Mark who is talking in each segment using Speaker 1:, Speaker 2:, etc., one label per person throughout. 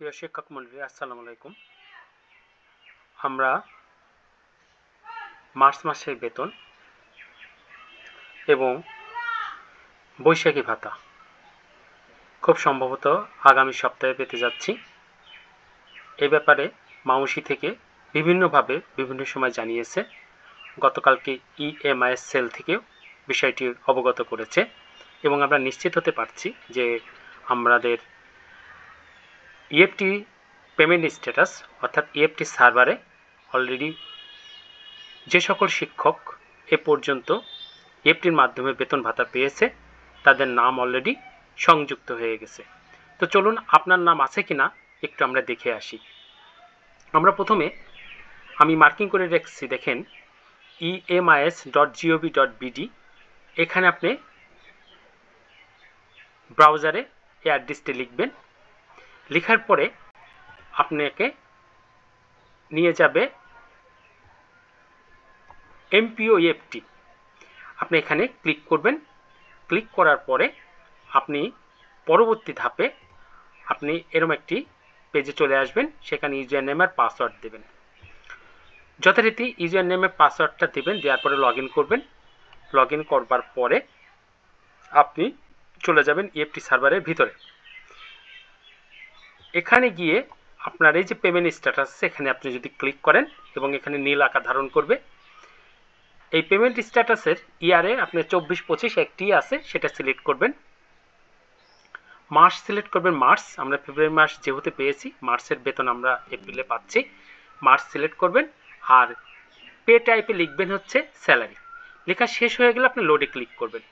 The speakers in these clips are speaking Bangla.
Speaker 1: প্রিয় শিক্ষক মণ্ডলী, আসসালামু আলাইকুম। আমরা মার্চ মাসের বেতন এবং বৈশাখী ভাতা খুব সম্ভবত আগামী সপ্তাহে পেতে যাচ্ছি। এ ব্যাপারে মাউসি থেকে বিভিন্নভাবে বিভিন্ন সময় জানিয়েছে। গতকালকে ইএমআইএস সেল থেকেও বিষয়টি অবগত করেছে এবং আমরা নিশ্চিত হতে পারছি যে আমাদের ইএফটি পেমেন্ট স্ট্যাটাস অর্থাৎ ইএফটি সার্ভারে অলরেডি যে সকল শিক্ষক এ পর্যন্ত ইএফটির মাধ্যমে বেতন ভাতা পেয়েছে তাদের নাম অলরেডি সংযুক্ত হয়ে গেছে। তো চলুন আপনার নাম আছে কিনা একটু আমরা দেখে আসি। আমরা প্রথমে আমি মার্কিং করে রেখেছি, দেখেন emis.gov.bd। এখানে আপনি ব্রাউজারে এই অ্যাড্রেসটি লিখবেন। লেখার পরে আপনাকে নিয়ে যাবে এমপিও ইএফটি। আপনি এখানে ক্লিক করবেন। ক্লিক করার পরে আপনি পরবর্তী ধাপে আপনি এরকম একটি পেজে চলে আসবেন। সেখানে ইউজার নেম আর পাসওয়ার্ড দেবেন। যথারীতি ইউজার নেমের পাসওয়ার্ডটা দেবেন, দেওয়ার পরে লগ ইন করবেন। লগ ইন করবার পরে আপনি চলে যাবেন ইএফটি সার্ভারের ভিতরে। এখানে গিয়ে আপনার এই যে পেমেন্ট স্ট্যাটাস আছে এখানে আপনি যদি ক্লিক করেন এবং এখানে নীল আকার ধারণ করবে। এই পেমেন্ট স্ট্যাটাসের ইয়ারে আপনি 24-25 একটি আছে, সেটা সিলেক্ট করবেন। মাস সিলেক্ট করবেন মার্চ। আমরা ফেব্রুয়ারি মাস যেহেতু পেয়েছি, মার্চের বেতন আমরা এপ্রিলে পাচ্ছি, মার্চ সিলেক্ট করবেন। আর পে টাইপে লিখবেন হচ্ছে স্যালারি। লেখা শেষ হয়ে গেলে আপনি লোডে ক্লিক করবেন।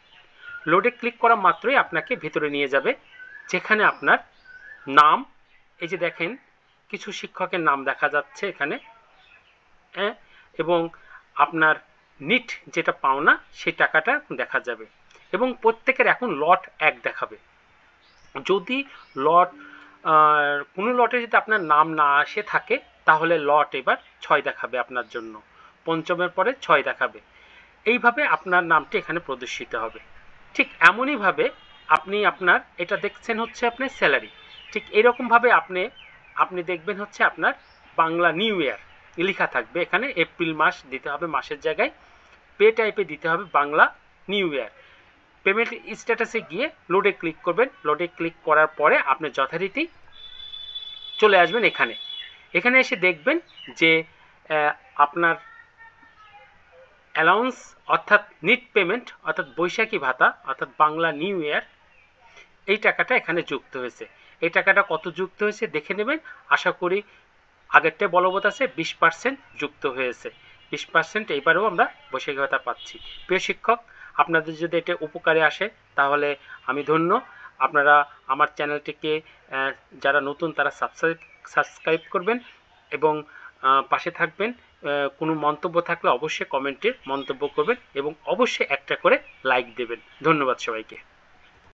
Speaker 1: লোডে ক্লিক করা মাত্রই আপনাকে ভিতরে নিয়ে যাবে, যেখানে আপনার নাম, এই যে দেখেন কিছু শিক্ষকের নাম দেখা যাচ্ছে এখানে, এবং আপনার নিট যেটা পাওনা সেই টাকাটা দেখা যাবে এবং প্রত্যেকের এখন লট 1 দেখাবে। যদি লট কোনো লটে যদি আপনার নাম না আসে থাকে তাহলে লট এবার 6 দেখাবে আপনার জন্য, পঞ্চমের পরে 6 দেখাবে। এইভাবে আপনার নামটি এখানে প্রদর্শিত হবে। ঠিক এমনইভাবে আপনি আপনার এটা দেখছেন হচ্ছে আপনার স্যালারি, ঠিক এরকমভাবে আপনি দেখবেন হচ্ছে আপনার বাংলা নিউ ইয়ার লেখা থাকবে। এখানে এপ্রিল মাস দিতে হবে মাসের জায়গায়, পে টাইপে দিতে হবে বাংলা নিউ ইয়ার। পেমেন্ট স্ট্যাটাসে গিয়ে লোডে ক্লিক করবেন। লোডে ক্লিক করার পরে আপনি যথারীতি চলে আসবেন এখানে। এখানে এসে দেখবেন যে আপনার অ্যালাউন্স অর্থাৎ নিট পেমেন্ট অর্থাৎ বৈশাখী ভাতা অর্থাৎ বাংলা নিউ ইয়ার, এই টাকাটা এখানে যুক্ত হয়েছে। এই টাকাটা কত যুক্ত হয়েছে দেখে নেবেন। আশা করি আগেরটা বলবৎ আছে 20% যুক্ত হয়েছে। 20% এইবারেও আমরা বৈশাখী ভাতা পাচ্ছি। প্রিয় শিক্ষক, আপনাদের যদি এটা উপকারে আসে তাহলে আমি ধন্য। আপনারা আমার চ্যানেলটিকে যারা নতুন তারা সাবস্ক্রাইব করবেন এবং পাশে থাকবেন। কোনো মন্তব্য থাকলে অবশ্যই কমেন্টে মন্তব্য করবেন এবং অবশ্যই একটা করে লাইক দেবেন। ধন্যবাদ সবাইকে।